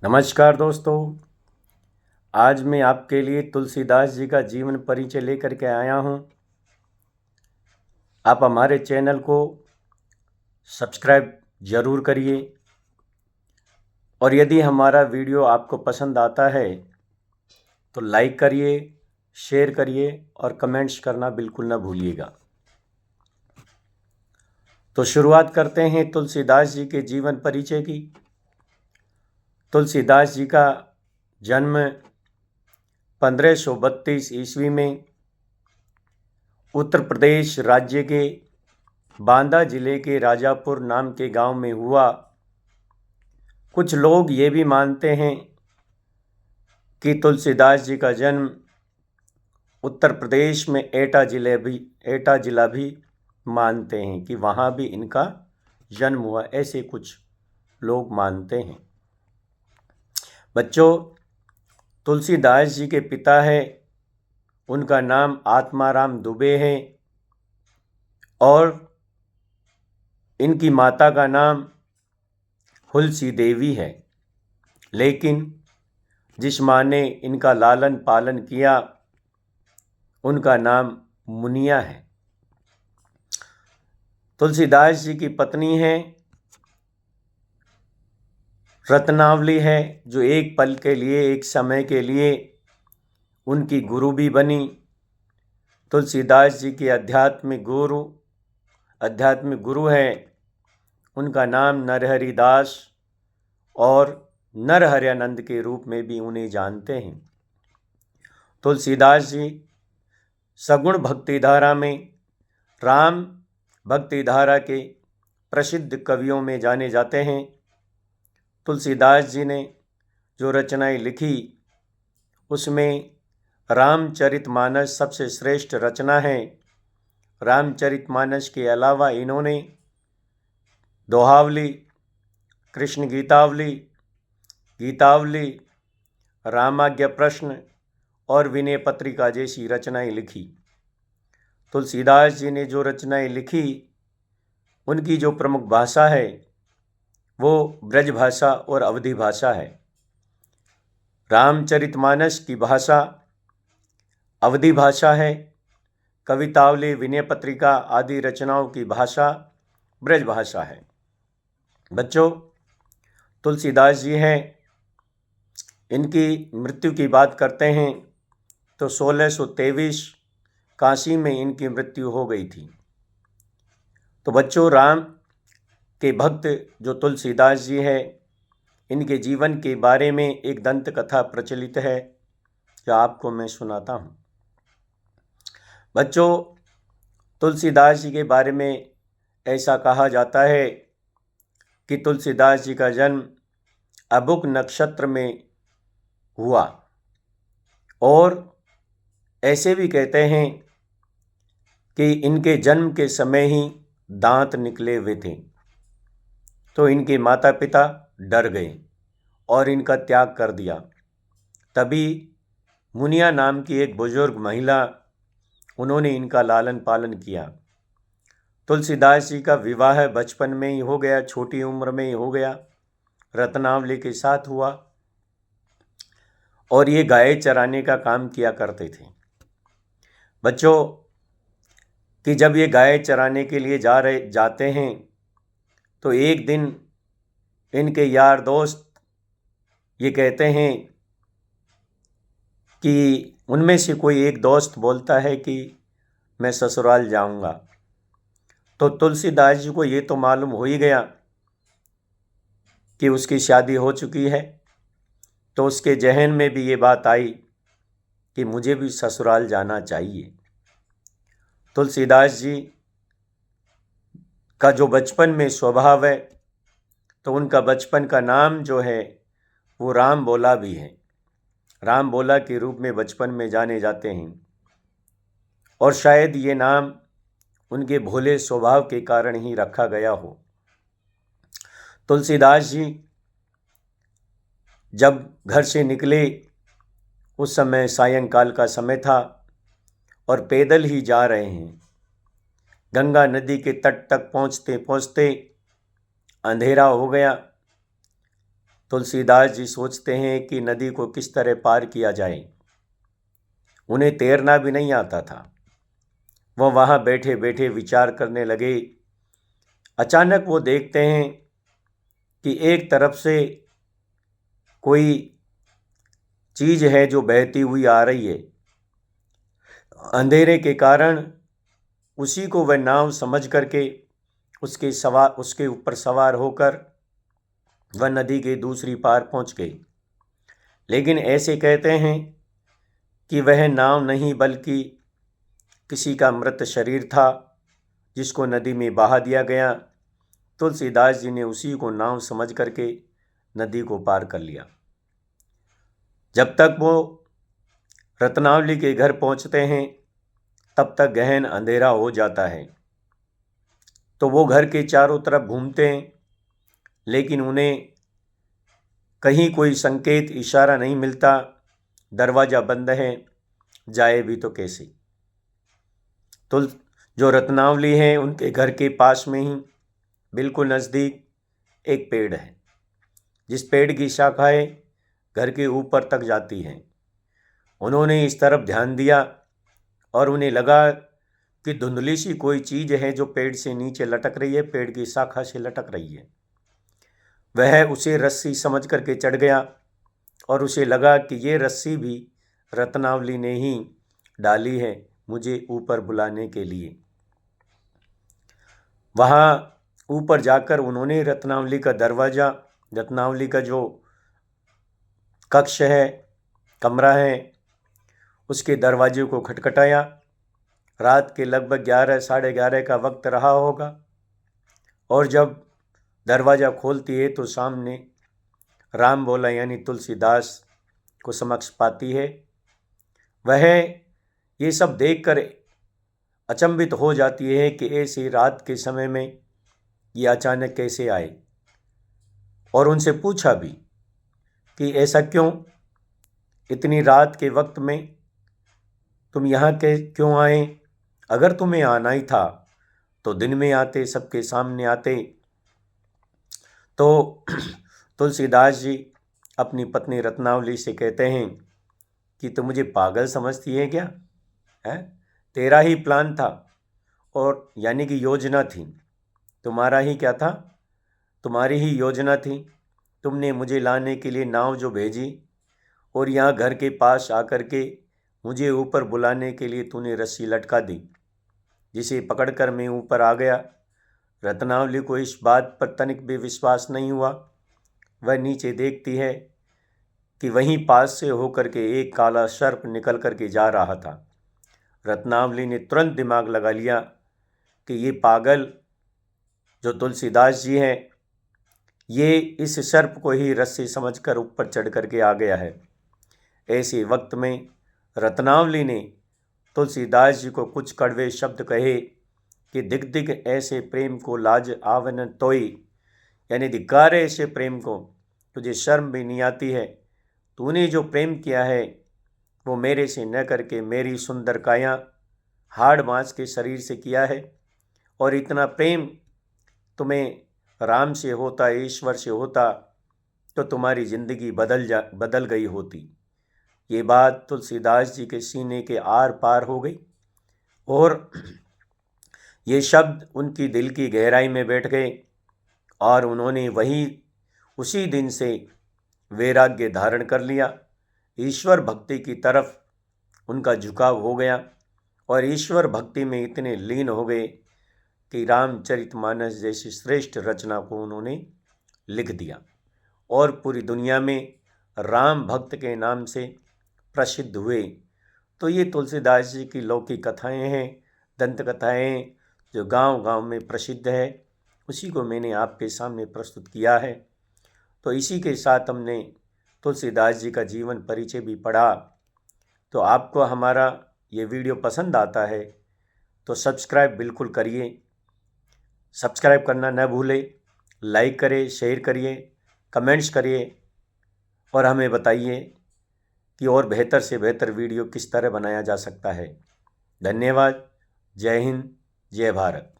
नमस्कार दोस्तों। आज मैं आपके लिए तुलसीदास जी का जीवन परिचय लेकर के आया हूँ। आप हमारे चैनल को सब्सक्राइब ज़रूर करिए और यदि हमारा वीडियो आपको पसंद आता है तो लाइक करिए, शेयर करिए और कमेंट्स करना बिल्कुल ना भूलिएगा। तो शुरुआत करते हैं तुलसीदास जी के जीवन परिचय की। तुलसीदास जी का जन्म 1532 ईस्वी में उत्तर प्रदेश राज्य के बांदा जिले के राजापुर नाम के गांव में हुआ। कुछ लोग ये भी मानते हैं कि तुलसीदास जी का जन्म उत्तर प्रदेश में एटा जिला भी मानते हैं कि वहाँ भी इनका जन्म हुआ, ऐसे कुछ लोग मानते हैं। बच्चों, तुलसीदास जी के पिता है, उनका नाम आत्माराम दुबे है और इनकी माता का नाम हुलसी देवी है। लेकिन जिस माँ ने इनका लालन पालन किया उनका नाम मुनिया है। तुलसीदास जी की पत्नी है रत्नावली है, जो एक पल के लिए, एक समय के लिए उनकी गुरु भी बनी। तुलसीदास जी के आध्यात्मिक गुरु हैं, उनका नाम नरहरि दास और नरहरियानंद के रूप में भी उन्हें जानते हैं। तुलसीदास जी सगुण भक्ति धारा में राम भक्ति धारा के प्रसिद्ध कवियों में जाने जाते हैं। तुलसीदास जी ने जो रचनाएं लिखी उसमें रामचरितमानस सबसे श्रेष्ठ रचना है। रामचरितमानस के अलावा इन्होंने दोहावली, कृष्ण गीतावली, रामाज्ञा प्रश्न और विनय पत्रिका जैसी रचनाएं लिखी। तुलसीदास जी ने जो रचनाएं लिखी उनकी जो प्रमुख भाषा है वो ब्रज भाषा और अवधी भाषा है। रामचरितमानस की भाषा अवधी भाषा है। कवितावली, विनय पत्रिका आदि रचनाओं की भाषा ब्रज भाषा है। बच्चों, तुलसीदास जी हैं, इनकी मृत्यु की बात करते हैं तो 1623 काशी में इनकी मृत्यु हो गई थी। तो बच्चों, राम के भक्त जो तुलसीदास जी हैं, इनके जीवन के बारे में एक दंत कथा प्रचलित है जो आपको मैं सुनाता हूँ। बच्चों, तुलसीदास जी के बारे में ऐसा कहा जाता है कि तुलसीदास जी का जन्म अबुक नक्षत्र में हुआ और ऐसे भी कहते हैं कि इनके जन्म के समय ही दांत निकले हुए थे, तो इनके माता पिता डर गए और इनका त्याग कर दिया। तभी मुनिया नाम की एक बुजुर्ग महिला, उन्होंने इनका लालन पालन किया। तुलसीदास जी का विवाह बचपन में ही हो गया, छोटी उम्र में ही हो गया, रत्नावली के साथ हुआ और ये गाय चराने का काम किया करते थे। बच्चों, कि जब ये गाय चराने के लिए जाते हैं तो एक दिन इनके यार दोस्त ये कहते हैं कि उनमें से कोई एक दोस्त बोलता है कि मैं ससुराल जाऊंगा। तो तुलसीदास जी को ये तो मालूम हो ही गया कि उसकी शादी हो चुकी है, तो उसके जहन में भी ये बात आई कि मुझे भी ससुराल जाना चाहिए। तुलसीदास जी का जो बचपन में स्वभाव है, तो उनका बचपन का नाम जो है वो राम बोला भी है। राम बोला के रूप में बचपन में जाने जाते हैं और शायद ये नाम उनके भोले स्वभाव के कारण ही रखा गया हो। तुलसीदास जी जब घर से निकले उस समय सायंकाल का समय था और पैदल ही जा रहे हैं। गंगा नदी के तट तक पहुँचते पहुँचते अंधेरा हो गया। तुलसीदास जी सोचते हैं कि नदी को किस तरह पार किया जाए। उन्हें तैरना भी नहीं आता था। वह वहाँ बैठे बैठे विचार करने लगे। अचानक वो देखते हैं कि एक तरफ से कोई चीज है जो बहती हुई आ रही है। अंधेरे के कारण उसी को वह नाव समझ करके उसके ऊपर सवार होकर वह नदी के दूसरी पार पहुंच गई। लेकिन ऐसे कहते हैं कि वह नाव नहीं बल्कि किसी का मृत शरीर था जिसको नदी में बहा दिया गया। तुलसीदास जी ने उसी को नाव समझ करके नदी को पार कर लिया। जब तक वो रत्नावली के घर पहुंचते हैं तब तक गहन अंधेरा हो जाता है। तो वो घर के चारों तरफ घूमते हैं, लेकिन उन्हें कहीं कोई संकेत इशारा नहीं मिलता। दरवाज़ा बंद है, जाए भी तो कैसे। तो जो रत्नावली है उनके घर के पास में ही बिल्कुल नज़दीक एक पेड़ है, जिस पेड़ की शाखाएं घर के ऊपर तक जाती हैं। उन्होंने इस तरफ ध्यान दिया और उन्हें लगा कि धुंधली सी कोई चीज़ है जो पेड़ से नीचे लटक रही है, पेड़ की शाखा से लटक रही है। वह उसे रस्सी समझ करके चढ़ गया और उसे लगा कि ये रस्सी भी रत्नावली ने ही डाली है मुझे ऊपर बुलाने के लिए। वहाँ ऊपर जाकर उन्होंने रत्नावली का दरवाज़ा, रत्नावली का जो कक्ष है, कमरा है, उसके दरवाजे को खटखटाया। रात के लगभग 11 साढ़े 11 का वक्त रहा होगा और जब दरवाज़ा खोलती है तो सामने राम बोला यानी तुलसीदास को समक्ष पाती है। वह ये सब देखकर अचंभित हो जाती है कि ऐसी रात के समय में ये अचानक कैसे आए, और उनसे पूछा भी कि ऐसा क्यों, इतनी रात के वक्त में तुम यहाँ के क्यों आए। अगर तुम्हें आना ही था तो दिन में आते, सबके सामने आते। तो तुलसीदास जी अपनी पत्नी रत्नावली से कहते हैं कि तुम मुझे पागल समझती है क्या है। तेरा ही प्लान था, और यानी कि योजना थी, तुम्हारा ही क्या था, तुम्हारी ही योजना थी। तुमने मुझे लाने के लिए नाव जो भेजी और यहाँ घर के पास आकर के मुझे ऊपर बुलाने के लिए तूने रस्सी लटका दी, जिसे पकड़कर मैं ऊपर आ गया। रत्नावली को इस बात पर तनिक भी विश्वास नहीं हुआ। वह नीचे देखती है कि वहीं पास से होकर के एक काला सर्प निकल कर के जा रहा था। रत्नावली ने तुरंत दिमाग लगा लिया कि ये पागल जो तुलसीदास जी हैं, ये इस सर्प को ही रस्सी समझकर ऊपर चढ़ करके आ गया है। ऐसे वक्त में रत्नावली ने तुलसीदास जी को कुछ कड़वे शब्द कहे कि दिग दिग ऐसे प्रेम को लाज आवन तोई, यानी धिक्कार है ऐसे प्रेम को, तुझे शर्म भी नहीं आती है। तूने जो प्रेम किया है वो मेरे से न करके मेरी सुंदर काया हाड़ मांस के शरीर से किया है, और इतना प्रेम तुम्हें राम से होता, ईश्वर से होता, तो तुम्हारी ज़िंदगी बदल गई होती। ये बात तुलसीदास जी के सीने के आर पार हो गई और ये शब्द उनकी दिल की गहराई में बैठ गए, और उन्होंने उसी दिन से वैराग्य धारण कर लिया। ईश्वर भक्ति की तरफ उनका झुकाव हो गया और ईश्वर भक्ति में इतने लीन हो गए कि रामचरितमानस जैसी श्रेष्ठ रचना को उन्होंने लिख दिया और पूरी दुनिया में राम भक्त के नाम से प्रसिद्ध हुए। तो ये तुलसीदास जी की लौकिक कथाएं हैं, दंत कथाएं, जो गांव-गांव में प्रसिद्ध है, उसी को मैंने आपके सामने प्रस्तुत किया है। तो इसी के साथ हमने तुलसीदास जी का जीवन परिचय भी पढ़ा। तो आपको हमारा ये वीडियो पसंद आता है तो सब्सक्राइब बिल्कुल करिए, सब्सक्राइब करना न भूलें, लाइक करिए, शेयर करिए, कमेंट्स करिए और हमें बताइए कि और बेहतर से बेहतर वीडियो किस तरह बनाया जा सकता है। धन्यवाद। जय हिंद, जय भारत।